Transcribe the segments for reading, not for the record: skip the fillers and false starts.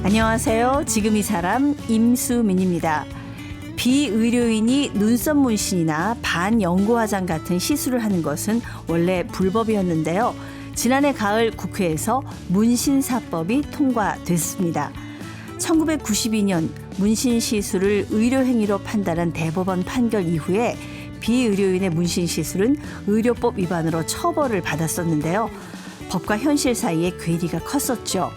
안녕하세요. 지금 이 사람 임수민입니다. 비의료인이 눈썹 문신이나 반연고화장 같은 시술을 하는 것은 원래 불법이었는데요. 지난해 가을 국회에서 문신사법이 통과됐습니다. 1992년 문신 시술을 의료행위로 판단한 대법원 판결 이후에 비의료인의 문신 시술은 의료법 위반으로 처벌을 받았었는데요. 법과 현실 사이에 괴리가 컸었죠.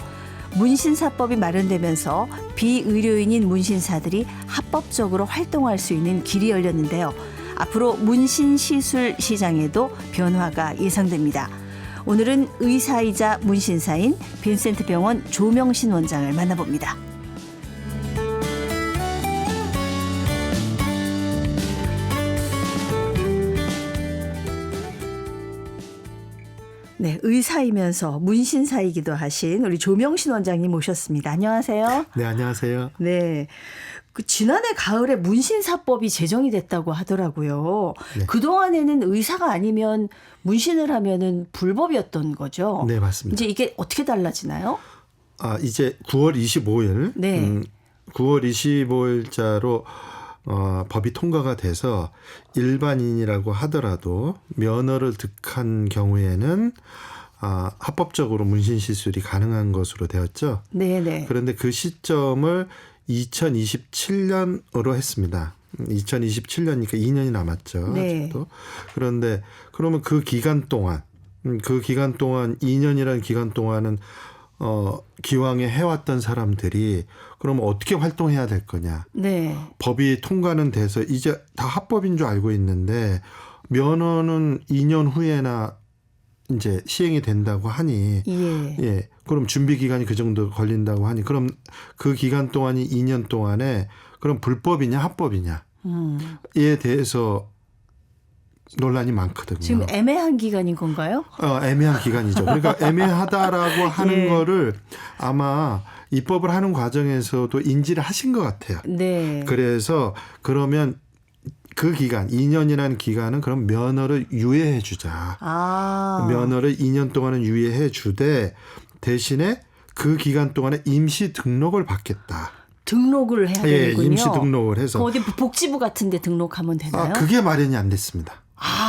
문신사법이 마련되면서 비의료인인 문신사들이 합법적으로 활동할 수 있는 길이 열렸는데요. 앞으로 문신 시술 시장에도 변화가 예상됩니다. 오늘은 의사이자 문신사인 빈센트 병원 조명신 원장을 만나봅니다. 네, 의사이면서 문신사이기도 하신 우리 조명신 원장님 모셨습니다. 안녕하세요. 네, 안녕하세요. 네, 지난해 가을에 문신사법이 제정이 됐다고 하더라고요. 네. 그동안에는 의사가 아니면 문신을 하면은 불법이었던 거죠. 네, 맞습니다. 이제 이게 어떻게 달라지나요? 이제 9월 25일, 네. 9월 25일자로 법이 통과가 돼서 일반인이라고 하더라도 면허를 득한 경우에는 합법적으로 문신 시술이 가능한 것으로 되었죠. 네네. 그런데 그 시점을 2027년으로 했습니다. 2027년이니까 2년이 남았죠. 네. 아직도. 그런데 그러면 그 기간 동안 2년이라는 기간 동안은 기왕에 해왔던 사람들이 그러면 어떻게 활동해야 될 거냐. 네. 법이 통과는 돼서 이제 다 합법인 줄 알고 있는데 면허는 2년 후에나 이제 시행이 된다고 하니 예. 그럼 준비 기간이 그 정도 걸린다고 하니 그럼 그 기간 동안이 2년 동안에 그럼 불법이냐 합법이냐에 대해서 논란이 많거든요. 지금 애매한 기간인 건가요? 애매한 기간이죠. 그러니까 애매하다라고 하는 예. 거를 아마 입법을 하는 과정에서도 인지를 하신 것 같아요. 네. 그래서 그러면 그 기간 2년이라는 기간은 그럼 면허를 유예해 주자. 면허를 2년 동안은 유예해 주되 대신에 그 기간 동안에 임시 등록을 받겠다. 등록을 해야 되는군요. 임시 등록을 해서. 어디 복지부 같은 데 등록하면 되나요? 그게 마련이 안 됐습니다.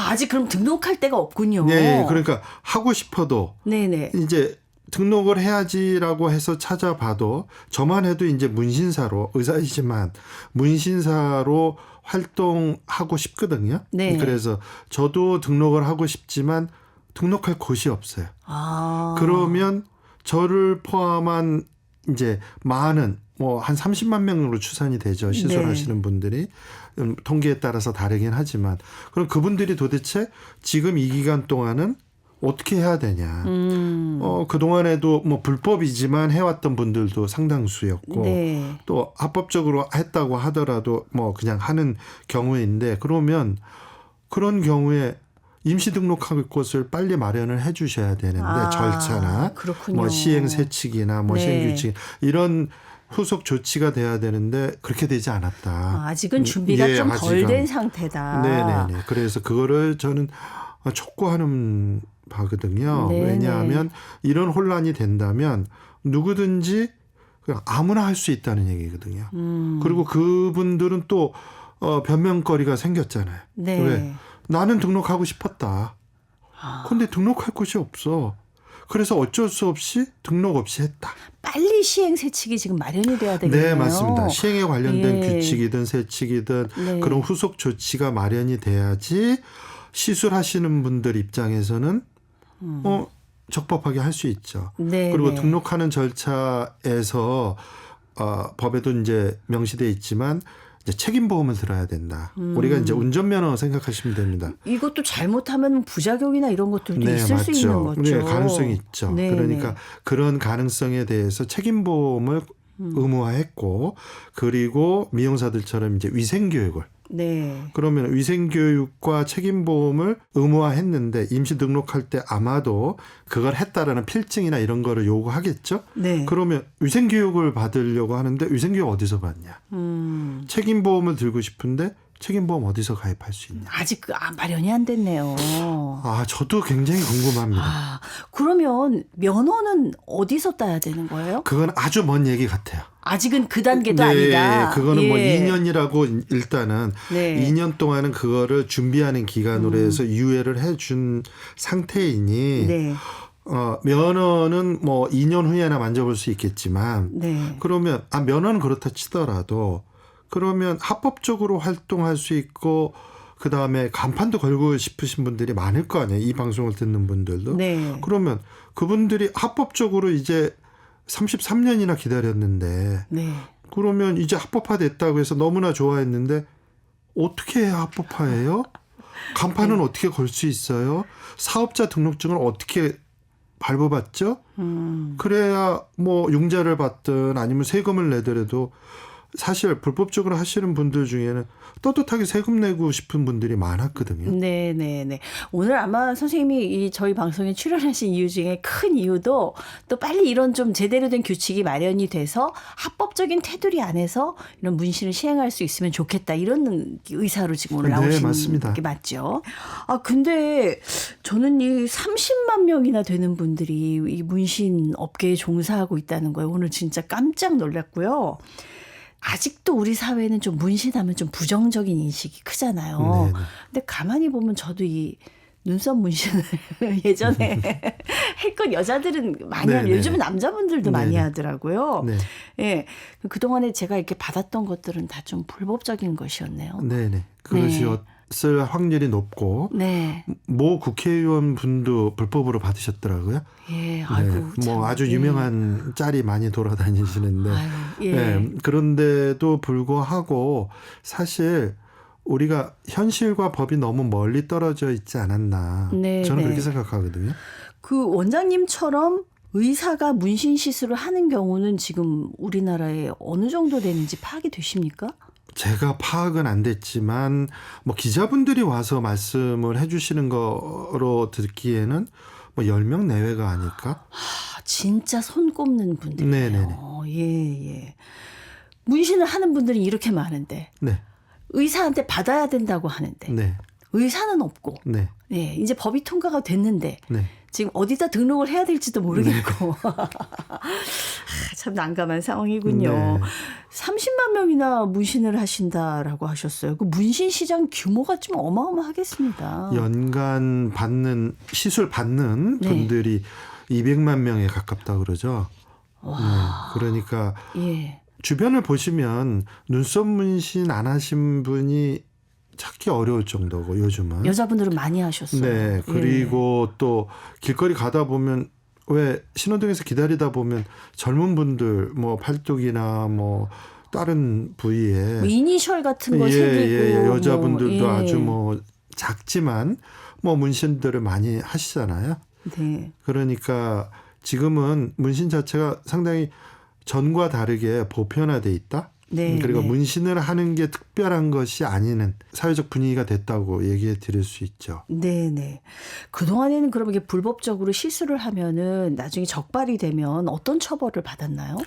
아직 그럼 등록할 데가 없군요. 네, 그러니까 하고 싶어도 네네. 이제 등록을 해야지라고 해서 찾아봐도 저만 해도 이제 문신사로 의사이지만 문신사로 활동하고 싶거든요. 네. 그래서 저도 등록을 하고 싶지만 등록할 곳이 없어요. 그러면 저를 포함한 이제 많은 한 30만 명으로 추산이 되죠. 시술하시는 분들이. 통계에 따라서 다르긴 하지만 그럼 그분들이 도대체 지금 이 기간 동안은 어떻게 해야 되냐. 그동안에도 불법이지만 해왔던 분들도 상당수였고 네. 또 합법적으로 했다고 하더라도 그냥 하는 경우인데 그러면 그런 경우에 임시 등록할 곳을 빨리 마련을 해 주셔야 되는데 절차나 그렇군요. 시행 세칙이나 네. 시행 규칙 이런 후속 조치가 돼야 되는데 그렇게 되지 않았다. 아직은 준비가 좀 덜 된 상태다. 네네네. 그래서 그거를 저는 촉구하는 바거든요. 네네. 왜냐하면 이런 혼란이 된다면 누구든지 그냥 아무나 할 수 있다는 얘기거든요. 그리고 그분들은 또 변명거리가 생겼잖아요. 네. 왜? 나는 등록하고 싶었다. 그런데 등록할 곳이 없어. 그래서 어쩔 수 없이 등록 없이 했다. 빨리 시행 세칙이 지금 마련이 돼야 되겠네요. 네, 맞습니다. 시행에 관련된 예. 규칙이든 세칙이든 네. 그런 후속 조치가 마련이 돼야지 시술하시는 분들 입장에서는 적법하게 할 수 있죠. 네, 그리고 네. 등록하는 절차에서 법에도 이제 명시돼 있지만 이제 책임보험을 들어야 된다. 우리가 이제 운전면허 생각하시면 됩니다. 이것도 잘못하면 부작용이나 이런 것들도 네, 있을 맞죠. 수 있는 거죠. 네, 가능성이 있죠. 네, 그러니까 네. 그런 가능성에 대해서 책임보험을 의무화했고 그리고 미용사들처럼 이제 위생교육을 네. 그러면 위생교육과 책임보험을 의무화했는데 임시 등록할 때 아마도 그걸 했다라는 필증이나 이런 거를 요구하겠죠. 네. 그러면 위생교육을 받으려고 하는데 위생교육 어디서 받냐. 책임보험을 들고 싶은데 책임보험 어디서 가입할 수 있냐. 아직 마련이 안 됐네요. 저도 굉장히 궁금합니다. 그러면 면허는 어디서 따야 되는 거예요? 그건 아주 먼 얘기 같아요. 아직은 그 단계도 네, 아니다. 그거는 뭐 2년이라고 일단은 네. 2년 동안은 그거를 준비하는 기간으로 해서 유예를 해준 상태이니 네. 면허는 뭐 2년 후에나 만져볼 수 있겠지만 네. 그러면 면허는 그렇다 치더라도 그러면 합법적으로 활동할 수 있고 그다음에 간판도 걸고 싶으신 분들이 많을 거 아니에요. 이 방송을 듣는 분들도. 네. 그러면 그분들이 합법적으로 이제 33년이나 기다렸는데 네. 그러면 이제 합법화됐다고 해서 너무나 좋아했는데 어떻게 해야 합법화해요? 간판은 어떻게 걸 수 있어요? 사업자 등록증을 어떻게 발부받죠? 그래야 뭐 융자를 받든 아니면 세금을 내더라도 사실 불법적으로 하시는 분들 중에는 떳떳하게 세금 내고 싶은 분들이 많았거든요. 네. 오늘 아마 선생님이 이 저희 방송에 출연하신 이유 중에 큰 이유도 또 빨리 이런 좀 제대로 된 규칙이 마련이 돼서 합법적인 테두리 안에서 이런 문신을 시행할 수 있으면 좋겠다 이런 의사로 지금 오늘 네, 나오신 맞습니다. 게 맞죠. 근데 저는 이 30만 명이나 되는 분들이 이 문신 업계에 종사하고 있다는 거예요. 오늘 진짜 깜짝 놀랐고요. 아직도 우리 사회는 좀 문신하면 좀 부정적인 인식이 크잖아요. 네네. 근데 가만히 보면 저도 이 눈썹 문신을 예전에 했건 여자들은 많이 하면 네네. 요즘은 남자분들도 많이 네네. 하더라고요. 네. 예. 그동안에 제가 이렇게 받았던 것들은 다 좀 불법적인 것이었네요. 네네. 그것이었을 확률이 높고 네. 모 국회의원 분도 불법으로 받으셨더라고요. 예. 아이고. 네. 뭐 참. 아주 예. 유명한 짤이 많이 돌아다니시는데 아유, 예. 네. 그런데도 불구하고 사실 우리가 현실과 법이 너무 멀리 떨어져 있지 않았나. 네, 저는 네. 그렇게 생각하거든요. 그 원장님처럼 의사가 문신 시술을 하는 경우는 지금 우리나라에 어느 정도 되는지 파악이 되십니까? 제가 파악은 안 됐지만 뭐 기자분들이 와서 말씀을 해 주시는 거로 듣기에는 뭐 10명 내외가 아닐까? 진짜 손 꼽는 분들이네요. 네네네. 예. 문신을 하는 분들이 이렇게 많은데 네. 의사한테 받아야 된다고 하는데 네. 의사는 없고 네. 예, 이제 법이 통과가 됐는데 네. 지금 어디다 등록을 해야 될지도 모르겠고 참 난감한 상황이군요. 네. 30만 명이나 문신을 하신다라고 하셨어요. 그 문신 시장 규모가 좀 어마어마하겠습니다. 연간 받는 시술 받는 네. 분들이 200만 명에 가깝다 그러죠. 네. 그러니까 예. 주변을 보시면 눈썹 문신 안 하신 분이 찾기 어려울 정도고 요즘은. 여자분들은 많이 하셨어요. 네. 그리고 또 길거리 가다 보면 왜 신호등에서 기다리다 보면 젊은 분들 뭐 팔뚝이나 뭐 다른 부위에 뭐 이니셜 같은 거 새기고 여자분들도 뭐, 예. 아주 뭐 작지만 뭐 문신들을 많이 하시잖아요. 네. 그러니까 지금은 문신 자체가 상당히 전과 다르게 보편화돼 있다. 네, 그리고 네. 문신을 하는 게 특별한 것이 아닌 사회적 분위기가 됐다고 얘기해 드릴 수 있죠. 네네. 그동안에는 그럼 이게 불법적으로 시술을 하면은 나중에 적발이 되면 어떤 처벌을 받았나요?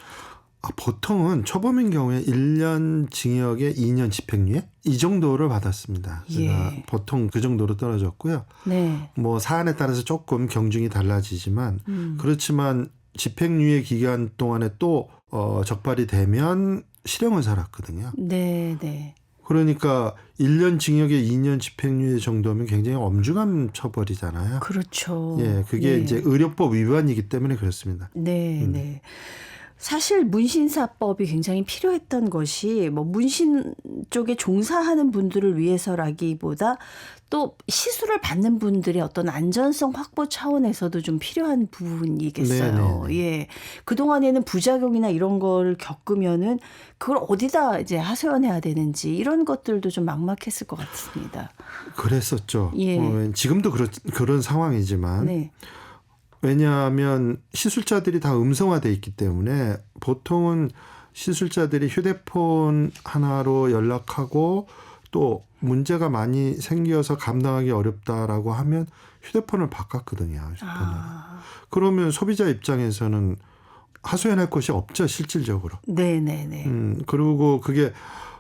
보통은 초범인 경우에 1년 징역에 2년 집행유예 이 정도를 받았습니다. 제가 예. 보통 그 정도로 떨어졌고요. 네. 뭐 사안에 따라서 조금 경중이 달라지지만 그렇지만 집행유예 기간 동안에 또 적발이 되면 실형을 살았거든요. 네네. 그러니까 1년 징역에 2년 집행유예 정도면 굉장히 엄중한 처벌이잖아요. 그렇죠. 예, 그게 예. 이제 의료법 위반이기 때문에 그렇습니다. 네. 사실 문신사법이 굉장히 필요했던 것이 뭐 문신 쪽에 종사하는 분들을 위해서라기보다 또 시술을 받는 분들의 어떤 안전성 확보 차원에서도 좀 필요한 부분이겠어요. 네네네. 예. 그동안에는 부작용이나 이런 걸 겪으면은 그걸 어디다 이제 하소연해야 되는지 이런 것들도 좀 막막했을 것 같습니다. 그랬었죠. 예. 지금도 그런 상황이지만 네. 왜냐하면 시술자들이 다 음성화돼 있기 때문에 보통은 시술자들이 휴대폰 하나로 연락하고 또 문제가 많이 생겨서 감당하기 어렵다라고 하면 휴대폰을 바꿨거든요. 그러면 소비자 입장에서는 하소연할 곳이 없죠, 실질적으로. 네네네. 그리고 그게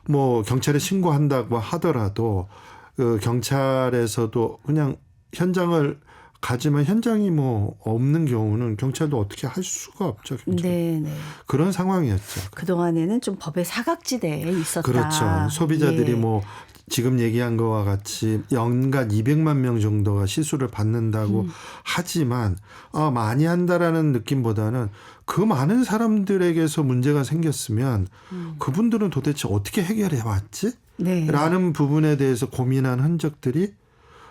뭐 경찰에 신고한다고 하더라도 그 경찰에서도 그냥 현장을 가지만 현장이 뭐 없는 경우는 경찰도 어떻게 할 수가 없죠. 네. 그런 상황이었죠. 그동안에는 좀 법의 사각지대에 있었다. 그렇죠. 소비자들이 예. 뭐 지금 얘기한 거와 같이 연간 200만 명 정도가 시술을 받는다고 하지만 많이 한다라는 느낌보다는 그 많은 사람들에게서 문제가 생겼으면 그분들은 도대체 어떻게 해결해 왔지? 네. 라는 부분에 대해서 고민한 흔적들이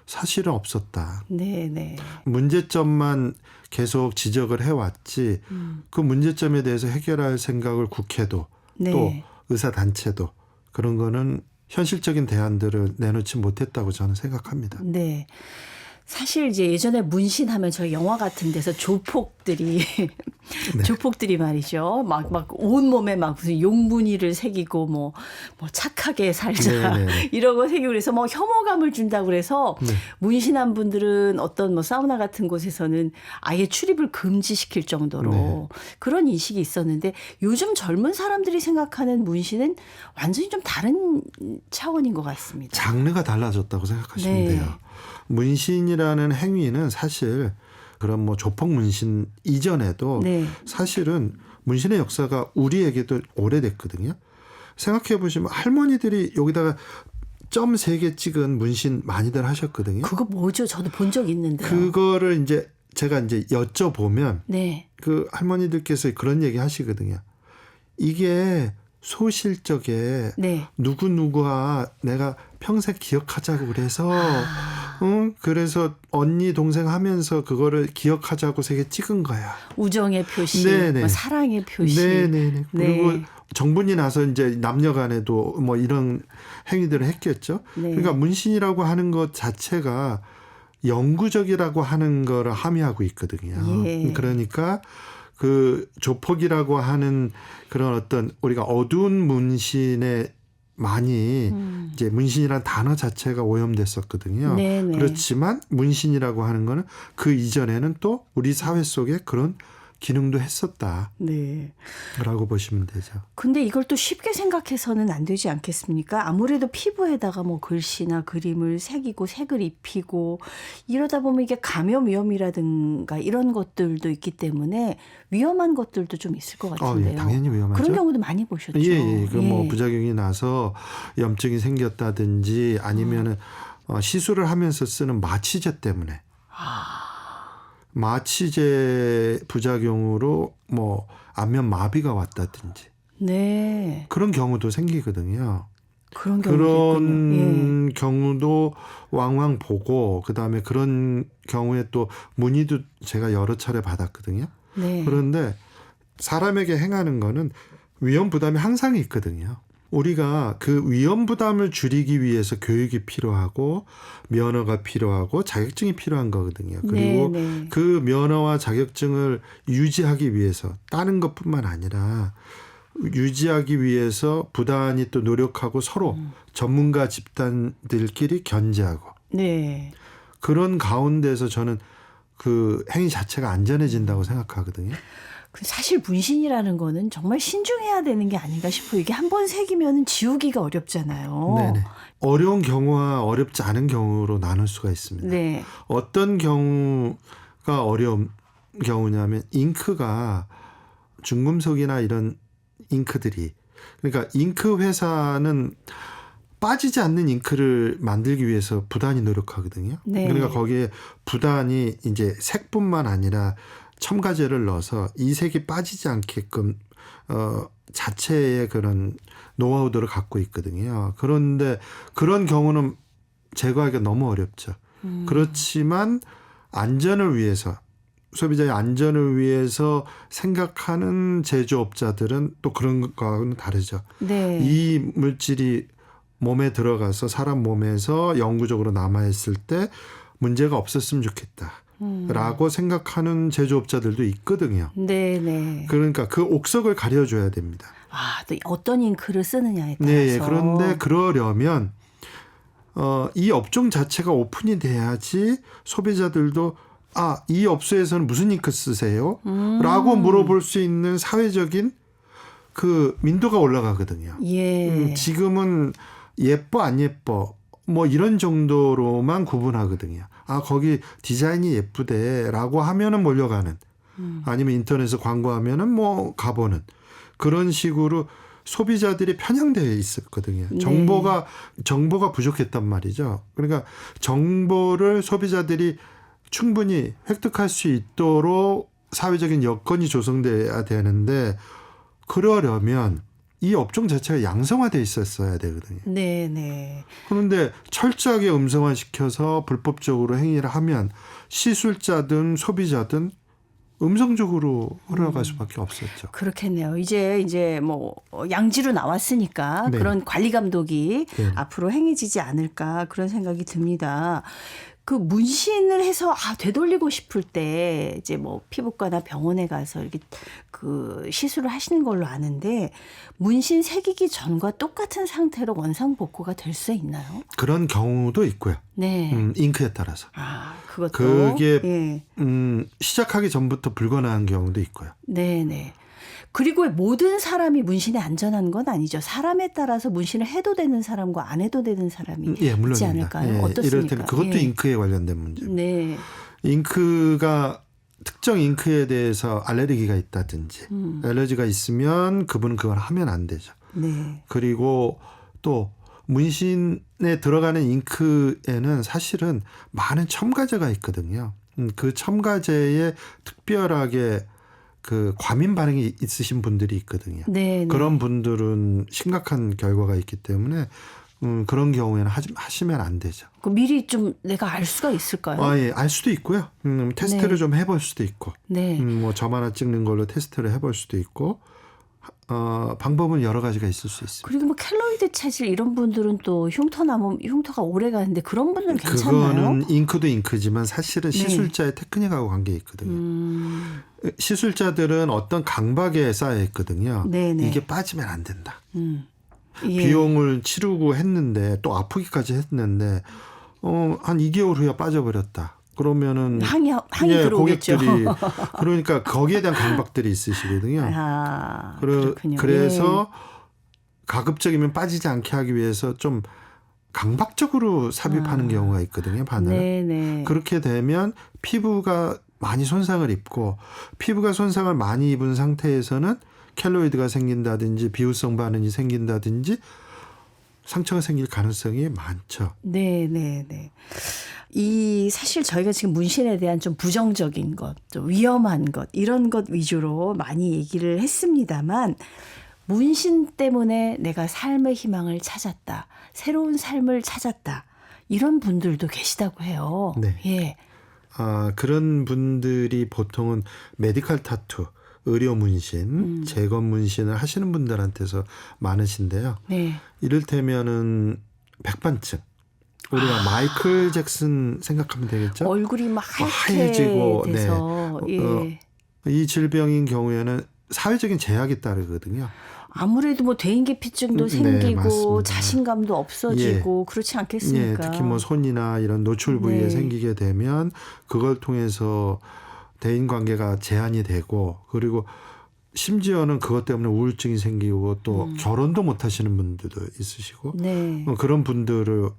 사실은 없었다. 네. 문제점만 계속 지적을 해왔지 그 문제점에 대해서 해결할 생각을 국회도 네. 또 의사단체도 그런 거는 현실적인 대안들을 내놓지 못했다고 저는 생각합니다. 네. 사실 이제 예전에 문신하면 저희 영화 같은 데서 조폭들이 조폭들이 말이죠. 막 온몸에 막 무슨 용무늬를 새기고 뭐 착하게 살자 네네. 이런 거 새기고 그래서 뭐 혐오감을 준다고 그래서 문신한 분들은 어떤 뭐 사우나 같은 곳에서는 아예 출입을 금지시킬 정도로 그런 인식이 있었는데 요즘 젊은 사람들이 생각하는 문신은 완전히 좀 다른 차원인 것 같습니다. 장르가 달라졌다고 생각하시면 네. 돼요. 문신이라는 행위는 사실 그런 뭐 조폭 문신 이전에도 사실은 문신의 역사가 우리에게도 오래됐거든요. 생각해 보시면 할머니들이 여기다가 점 3개 찍은 문신 많이들 하셨거든요. 그거 뭐죠? 저도 본 적 있는데요. 그거를 이제 제가 이제 여쭤보면 네. 그 할머니들께서 그런 얘기 하시거든요. 이게 소실적에 누구누구와 내가 평생 기억하자고 그래서 그래서 언니 동생 하면서 그거를 기억하자고 세게 찍은 거야. 우정의 표시, 뭐 사랑의 표시. 네네네. 그리고 정분이 나서 이제 남녀간에도 뭐 이런 행위들을 했겠죠. 그러니까 문신이라고 하는 것 자체가 영구적이라고 하는 거를 함의하고 있거든요. 그러니까 그 조폭이라고 하는 그런 어떤 우리가 어두운 문신에 많이 이제 문신이라는 단어 자체가 오염됐었거든요. 그렇지만 문신이라고 하는 거는 그 이전에는 또 우리 사회 속에 그런 기능도 했었다. 라고 보시면 되죠. 근데 이걸 또 쉽게 생각해서는 안 되지 않겠습니까? 아무래도 피부에다가 뭐 글씨나 그림을 새기고 색을 입히고 이러다 보면 이게 감염 위험이라든가 이런 것들도 있기 때문에 위험한 것들도 좀 있을 것 같은데요. 예, 당연히 위험하죠. 그런 경우도 많이 보셨죠. 그 뭐 부작용이 나서 염증이 생겼다든지 아니면은 시술을 하면서 쓰는 마취제 때문에. 마취제 부작용으로 뭐 안면 마비가 왔다든지 그런 경우도 생기거든요. 그런 경우도 왕왕 보고 그다음에 그런 경우에 또 문의도 제가 여러 차례 받았거든요. 그런데 사람에게 행하는 거는 위험 부담이 항상 있거든요. 우리가 그 위험 부담을 줄이기 위해서 교육이 필요하고 면허가 필요하고 자격증이 필요한 거거든요. 그리고 그 면허와 자격증을 유지하기 위해서 따는 것뿐만 아니라 유지하기 위해서 부단히 또 노력하고 서로 전문가 집단들끼리 견제하고 그런 가운데서 저는 그 행위 자체가 안전해진다고 생각하거든요. 사실 문신이라는 거는 정말 신중해야 되는 게 아닌가 싶어요. 이게 한 번 새기면 지우기가 어렵잖아요. 어려운 경우와 어렵지 않은 경우로 나눌 수가 있습니다. 어떤 경우가 어려운 경우냐면 잉크가 중금속이나 이런 잉크들이 그러니까 잉크 회사는 빠지지 않는 잉크를 만들기 위해서 부단히 노력하거든요. 그러니까 거기에 부단히 이제 색뿐만 아니라 첨가제를 넣어서 이 색이 빠지지 않게끔 자체의 그런 노하우들을 갖고 있거든요. 그런데 그런 경우는 제거하기가 너무 어렵죠. 그렇지만 안전을 위해서 소비자의 안전을 위해서 생각하는 제조업자들은 또 그런 거하고는 다르죠. 이 물질이 몸에 들어가서 사람 몸에서 영구적으로 남아있을 때 문제가 없었으면 좋겠다. 라고 생각하는 제조업자들도 있거든요. 그러니까 그 옥석을 가려줘야 됩니다. 또 어떤 잉크를 쓰느냐에 따라서. 그런데 그러려면 이 업종 자체가 오픈이 돼야지 소비자들도 이 업소에서는 무슨 잉크 쓰세요? 라고 물어볼 수 있는 사회적인 그 민도가 올라가거든요. 예. 지금은 예뻐 안 예뻐 뭐 이런 정도로만 구분하거든요. 아 거기 디자인이 예쁘대라고 하면은 몰려가는 아니면 인터넷에서 광고하면은 뭐 가보는 그런 식으로 소비자들이 편향되어 있었거든요. 네. 정보가 부족했단 말이죠. 그러니까 정보를 소비자들이 충분히 획득할 수 있도록 사회적인 여건이 조성돼야 되는데 그러려면 이 업종 자체가 양성화돼 있었어야 되거든요. 네. 그런데 철저하게 음성화시켜서 불법적으로 행위를 하면 시술자든 소비자든 음성적으로 흘러갈 수밖에 없었죠. 그렇겠네요. 이제 뭐 양지로 나왔으니까 네. 그런 관리 감독이 네. 앞으로 행해지지 않을까 그런 생각이 듭니다. 그 문신을 해서 되돌리고 싶을 때 이제 뭐 피부과나 병원에 가서 이렇게 그 시술을 하시는 걸로 아는데 문신 새기기 전과 똑같은 상태로 원상 복구가 될 수 있나요? 그런 경우도 있고요. 네. 잉크에 따라서. 그것도 그게 예. 시작하기 전부터 불가능한 경우도 있고요. 네. 그리고 모든 사람이 문신에 안전한 건 아니죠. 사람에 따라서 문신을 해도 되는 사람과 안 해도 되는 사람이 물론입니다. 있지 않을까요? 어떻습니까? 이럴 때는 그것도 잉크에 관련된 문제입니다. 네. 잉크가 특정 잉크에 대해서 알레르기가 있다든지 알레르기가 있으면 그분은 그걸 하면 안 되죠. 네. 그리고 또 문신에 들어가는 잉크에는 사실은 많은 첨가제가 있거든요. 그 첨가제에 특별하게 그 과민 반응이 있으신 분들이 있거든요. 네. 그런 분들은 심각한 결과가 있기 때문에 그런 경우에는 하시면 안 되죠. 그 미리 좀 내가 알 수가 있을까요? 알 수도 있고요. 테스트를 네. 좀 해볼 수도 있고, 네. 뭐 점 하나 찍는 걸로 테스트를 해볼 수도 있고, 방법은 여러 가지가 있을 수 있습니다. 그리고 뭐 켈로이드 체질 이런 분들은 또 흉터가 오래 가는데 그런 분들은 괜찮나요? 그거는 잉크도 잉크지만 사실은 네. 시술자의 테크닉하고 관계 있거든요. 시술자들은 어떤 강박에 쌓여 있거든요. 네네. 이게 빠지면 안 된다. 예. 비용을 치르고 했는데 또 아프기까지 했는데 한 2개월 후에 빠져버렸다. 그러면은 항이 들어오겠죠. 고객들이 그러니까 거기에 대한 강박들이 있으시거든요. 그렇군요. 그래서 가급적이면 빠지지 않게 하기 위해서 좀 강박적으로 삽입하는 경우가 있거든요. 바늘을. 네네. 그렇게 되면 피부가 많이 손상을 입고 피부가 손상을 많이 입은 상태에서는 켈로이드가 생긴다든지 비후성 반응이 생긴다든지 상처가 생길 가능성이 많죠. 네. 사실 저희가 지금 문신에 대한 좀 부정적인 것, 좀 위험한 것, 이런 것 위주로 많이 얘기를 했습니다만, 문신 때문에 내가 삶의 희망을 찾았다, 새로운 삶을 찾았다, 이런 분들도 계시다고 해요. 네. 예. 그런 분들이 보통은 메디컬 타투, 의료 문신, 재건 문신을 하시는 분들한테서 많으신데요. 네. 이를테면은 백반증. 우리가 마이클 잭슨 생각하면 되겠죠? 얼굴이 막 하얘지고, 하얗게 돼서 예. 이 질병인 경우에는 사회적인 제약이 따르거든요. 아무래도 뭐 대인기피증도 네, 생기고 맞습니다. 자신감도 없어지고 그렇지 않겠습니까? 특히 뭐 손이나 이런 노출 부위에 네. 생기게 되면 그걸 통해서 대인 관계가 제한이 되고 그리고 심지어는 그것 때문에 우울증이 생기고 또 결혼도 못 하시는 분들도 있으시고 네. 그런 분들을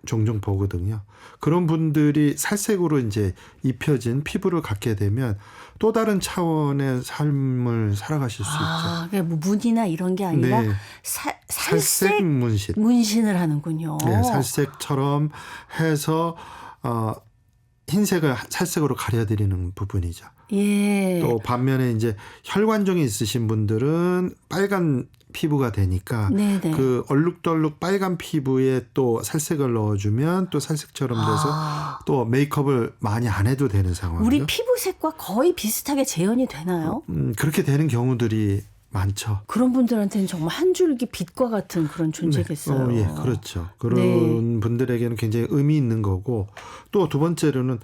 종종 보거든요. 그런 분들이 살색으로 이제 입혀진 피부를 갖게 되면 또 다른 차원의 삶을 살아가실 수 있죠. 그게 뭐 문이나 이런 게 아니라 네. 살색 문신. 문신을 하는군요. 네, 살색처럼 해서 흰색을 살색으로 가려드리는 부분이죠. 예. 또 반면에 이제 혈관종이 있으신 분들은 빨간 피부가 되니까 네네. 그 얼룩덜룩 빨간 피부에 또 살색을 넣어주면 또 살색처럼 돼서 또 메이크업을 많이 안 해도 되는 상황이죠. 우리 피부색과 거의 비슷하게 재현이 되나요? 그렇게 되는 경우들이 많죠. 그런 분들한테는 정말 한 줄기 빛과 같은 그런 존재겠어요. 네. 그렇죠. 그런 네. 분들에게는 굉장히 의미 있는 거고 또 두 번째로는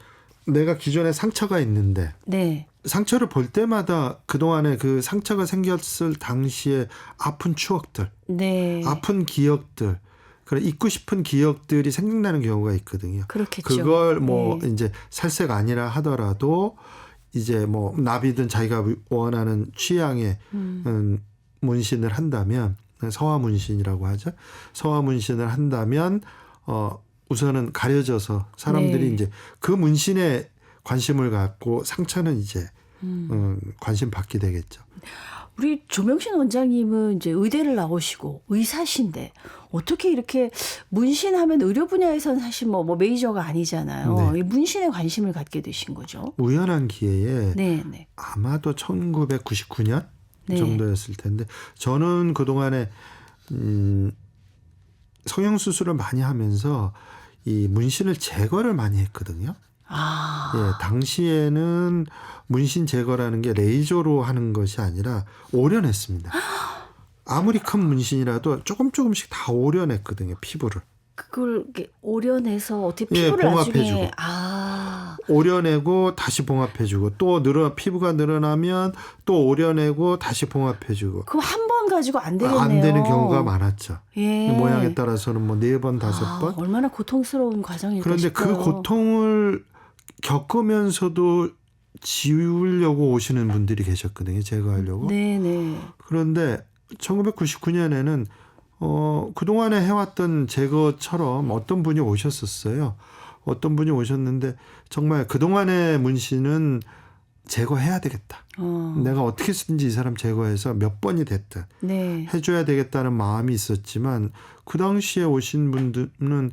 내가 기존에 상처가 있는데 네. 상처를 볼 때마다 그동안에 그 상처가 생겼을 당시에 아픈 추억들, 네. 아픈 기억들, 그런 잊고 싶은 기억들이 생각나는 경우가 있거든요. 그렇겠죠. 그걸 뭐 네. 이제 살색 아니라 하더라도 이제 뭐 나비든 자기가 원하는 취향의 문신을 한다면 서화 문신이라고 하죠. 서화 문신을 한다면 우선은 가려져서 사람들이 네. 이제 그 문신에 관심을 갖고 상처는 이제 관심 받게 되겠죠. 우리 조명신 원장님은 이제 의대를 나오시고 의사신데 어떻게 이렇게 문신하면 의료 분야에서는 사실 뭐 메이저가 아니잖아요. 네. 이 문신에 관심을 갖게 되신 거죠. 우연한 기회에 네, 네. 아마도 1999년 네. 정도였을 텐데 저는 그동안에 성형수술을 많이 하면서 이 문신을 제거를 많이 했거든요. 예, 당시에는 문신 제거라는 게 레이저로 하는 것이 아니라 오려냈습니다. 아무리 큰 문신이라도 조금씩 다 오려냈거든요, 피부를. 그걸 이렇게 오려내서 어떻게 피부를 봉합해주고. 나중에 오려내고 다시 봉합해주고 또 피부가 늘어나면 또 오려내고 다시 봉합해주고. 그럼 한 번 가지고 안 되겠네요. 안 되는 경우가 많았죠. 예. 모양에 따라서는 뭐 4번, 5번. 얼마나 고통스러운 과정일까 그런데 싶어요. 그 고통을 겪으면서도 지우려고 오시는 분들이 계셨거든요. 제거하려고. 네네. 그런데 1999년에는 그동안에 해왔던 제거처럼 어떤 분이 오셨었어요. 어떤 분이 오셨는데 정말 그동안의 문신은 제거해야 되겠다. 내가 어떻게든지 이 사람 제거해서 몇 번이 됐든 네. 해줘야 되겠다는 마음이 있었지만 그 당시에 오신 분들은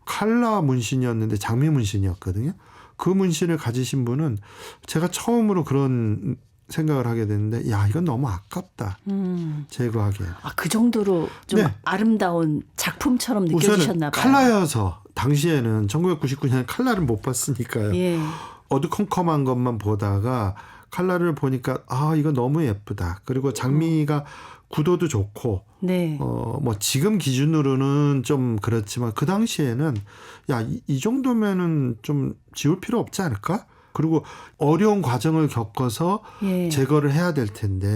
칼라 문신이었는데 장미 문신이었거든요. 그 문신을 가지신 분은 제가 처음으로 그런 생각을 하게 됐는데 야 이건 너무 아깝다. 제거하기에. 그 정도로 좀 네. 아름다운 작품처럼 우선은 느껴지셨나 봐요. 칼라여서 당시에는 1999년 칼라를 못 봤으니까요. 예. 어두컴컴한 것만 보다가 칼라를 보니까 이거 너무 예쁘다. 그리고 장미가 구도도 좋고 네. 뭐 지금 기준으로는 좀 그렇지만 그 당시에는 야, 이 정도면은 좀 지울 필요 없지 않을까? 그리고 어려운 과정을 겪어서 예. 제거를 해야 될 텐데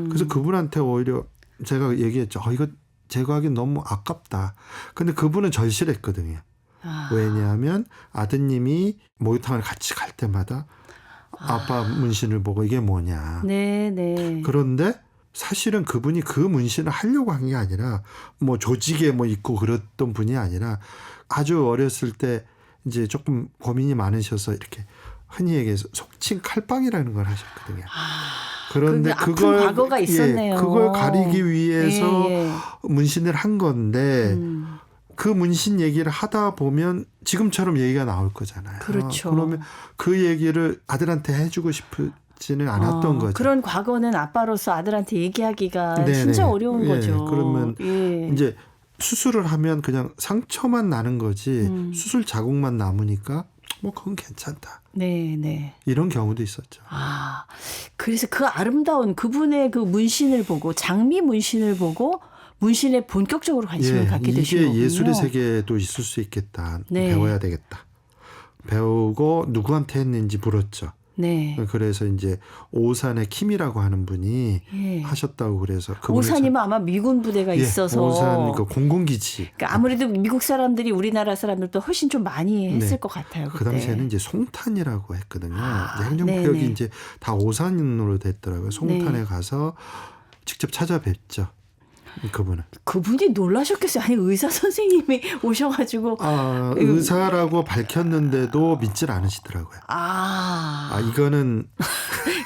그래서 그분한테 오히려 제가 얘기했죠. 이거 제거하기 너무 아깝다. 근데 그분은 절실했거든요. 왜냐하면 아드님이 목욕탕을 같이 갈 때마다 아빠 문신을 보고 이게 뭐냐. 네. 그런데 사실은 그분이 그 문신을 하려고 한 게 아니라 뭐 조직에 뭐 있고 그랬던 분이 아니라 아주 어렸을 때 이제 조금 고민이 많으셔서 이렇게 흔히 얘기해서 속칭 칼빵이라는 걸 하셨거든요. 그런데 아픈 그걸 과거가 있었네요. 그걸 가리기 위해서 예. 문신을 한 건데 그 문신 얘기를 하다 보면 지금처럼 얘기가 나올 거잖아요. 그렇죠. 그러면 그 얘기를 아들한테 해주고 싶지는 않았던 거죠. 그런 과거는 아빠로서 아들한테 얘기하기가 네네. 진짜 어려운 예, 거죠. 그러면 예. 이제 수술을 하면 그냥 상처만 나는 거지 수술 자국만 남으니까 뭐 그건 괜찮다. 네. 이런 경우도 있었죠. 그래서 그 아름다운 그분의 그 문신을 보고 장미 문신을 보고 문신에 본격적으로 관심을 갖게 되신 거군요. 이게 예술의 세계도 있을 수 있겠다. 네. 배워야 되겠다. 배우고 누구한테 했는지 물었죠. 네. 그래서 이제 오산의 킴이라고 하는 분이 예. 하셨다고 그래서 그분을 오산이면 아마 미군 부대가 있어서 오산 그 공군기지. 그러니까 아무래도 미국 사람들이 우리나라 사람들도 훨씬 좀 많이 했을 것 같아요. 그 그때. 당시에는 이제 송탄이라고 했거든요. 이제 행정구역이 네네. 이제 다 오산으로 됐더라고요. 송탄에 네. 가서 직접 찾아뵙죠. 그분은. 그분이 놀라셨겠어요. 아니 의사 선생님이 오셔가지고 의사라고 밝혔는데도 믿질 않으시더라고요. 이거는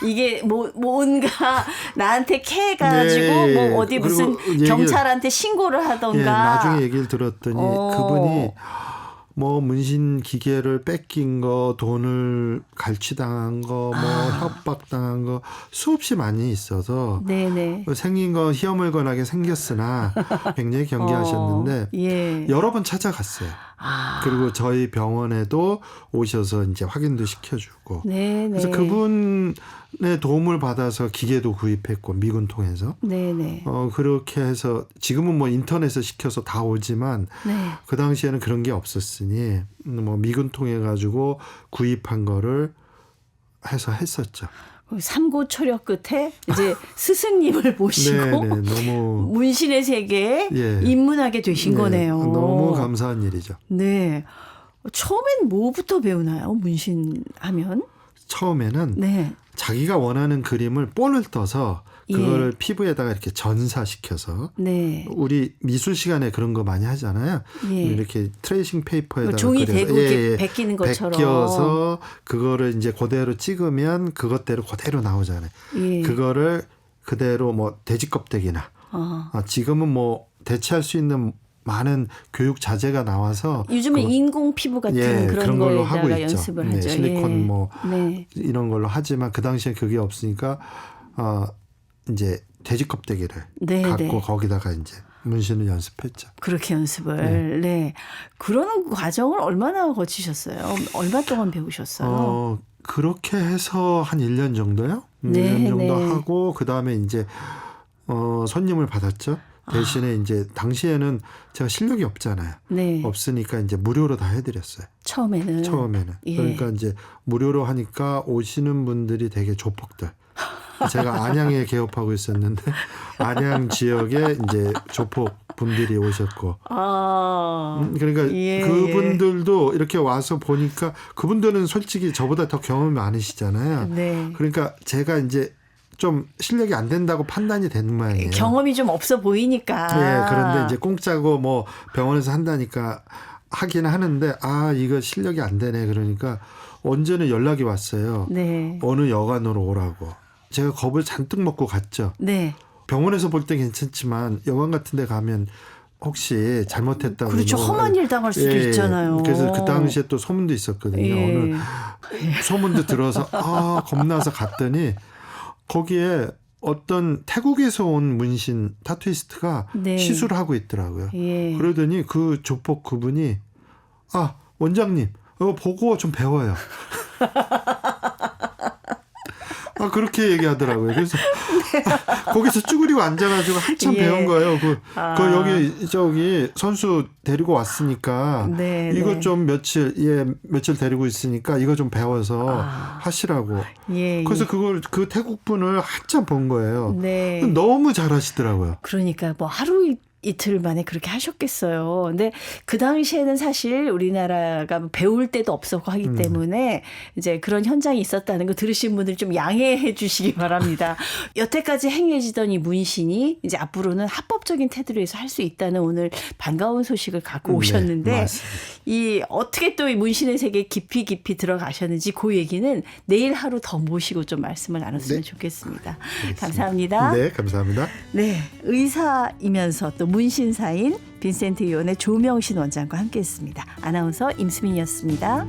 이게 뭔가 나한테 캐가지고 네. 뭐 어디 무슨 경찰한테 신고를 하던가. 나중에 얘기를 들었더니 그분이 뭐 문신 기계를 뺏긴 거, 돈을 갈취당한 거, 뭐 협박당한 거 수없이 많이 있어서 네네. 생긴 건 희어물건하게 생겼으나 굉장히 경계하셨는데 예. 여러 번 찾아갔어요. 그리고 저희 병원에도 오셔서 이제 확인도 시켜주고. 네네. 그래서 그분의 도움을 받아서 기계도 구입했고 미군 통해서. 네네. 그렇게 해서 지금은 뭐 인터넷에 시켜서 다 오지만 네. 그 당시에는 그런 게 없었으니 뭐 미군 통해 가지고 구입한 거를 해서 했었죠. 삼고초려 끝에 이제 스승님을 모시고 네네, 너무 문신의 세계에 입문하게 되신 거네요. 너무 감사한 일이죠. 네. 처음엔 뭐부터 배우나요? 문신하면? 처음에는 네. 자기가 원하는 그림을 본을 떠서 그거를 피부에다가 이렇게 전사시켜서 네. 우리 미술 시간에 그런 거 많이 하잖아요. 예. 이렇게 트레이싱 페이퍼에다가 종이 그려서 대고 이렇게 베끼는 것처럼 베껴서 그거를 이제 그대로 찍으면 그것대로 그대로 나오잖아요. 예. 그거를 그대로 뭐 돼지 껍데기나 지금은 뭐 대체할 수 있는 많은 교육 자재가 나와서 요즘은 인공 피부 같은 그런 걸로 하고 거에다가 있죠. 연습을 하죠. 실리콘 뭐 네. 이런 걸로 하지만 그 당시에 그게 없으니까 이제 돼지 껍데기를 갖고 거기다가 이제 문신을 연습했죠. 그렇게 연습을. 네. 그런 과정을 얼마나 거치셨어요? 얼마 동안 배우셨어요? 그렇게 해서 한 1년 정도요? 네, 1년 정도 네. 하고 그다음에 이제 손님을 받았죠. 대신에 이제 당시에는 제가 실력이 없잖아요. 네. 없으니까 이제 무료로 다 해드렸어요. 처음에는. 예. 그러니까 이제 무료로 하니까 오시는 분들이 되게 조폭들. 제가 안양에 개업하고 있었는데 안양 지역에 이제 조폭 분들이 오셨고. 그러니까 그분들도 이렇게 와서 보니까 그분들은 솔직히 저보다 더 경험이 많으시잖아요. 네. 그러니까 제가 이제 좀 실력이 안 된다고 판단이 되는 모양이에요. 경험이 좀 없어 보이니까. 네, 그런데 이제 공짜고 뭐 병원에서 한다니까 하긴 하는데 이거 실력이 안 되네. 그러니까 언제는 연락이 왔어요. 네. 어느 여관으로 오라고. 제가 겁을 잔뜩 먹고 갔죠. 네. 병원에서 볼 때 괜찮지만 여관 같은 데 가면 혹시 잘못했다고. 그렇죠. 험한 일 당할 수도 있잖아요. 그래서 그 당시에 또 소문도 있었거든요. 오늘 소문도 들어서 겁나서 갔더니 거기에 어떤 태국에서 온 문신 타투이스트가 시술을 하고 있더라고요. 그러더니 그 조폭 그분이 원장님 이거 보고 좀 배워요. 그렇게 얘기하더라고요. 그래서 거기서 쭈그리고 앉아가지고 한참 배운 거예요. 그 여기 저기 선수 데리고 왔으니까 이거 좀 며칠 데리고 있으니까 이거 좀 배워서 하시라고. 그래서 그 태국 분을 한참 본 거예요. 너무 잘하시더라고요. 그러니까 뭐 하루 이틀 만에 그렇게 하셨겠어요. 근데 그 당시에는 사실 우리나라가 배울 때도 없었고 하기 때문에 이제 그런 현장이 있었다는 거 들으신 분들 좀 양해해 주시기 바랍니다. 여태까지 행해지던 이 문신이 이제 앞으로는 합법적인 테두리에서 할 수 있다는 오늘 반가운 소식을 갖고 오셨는데 이 어떻게 또 이 문신의 세계에 깊이 들어가셨는지 그 얘기는 내일 하루 더 모시고 좀 말씀을 나눴으면 좋겠습니다. 감사합니다. 네, 감사합니다. 네, 의사이면서 또 문신사인 빈센트 이온의 조명신 원장과 함께했습니다. 아나운서 임수민이었습니다.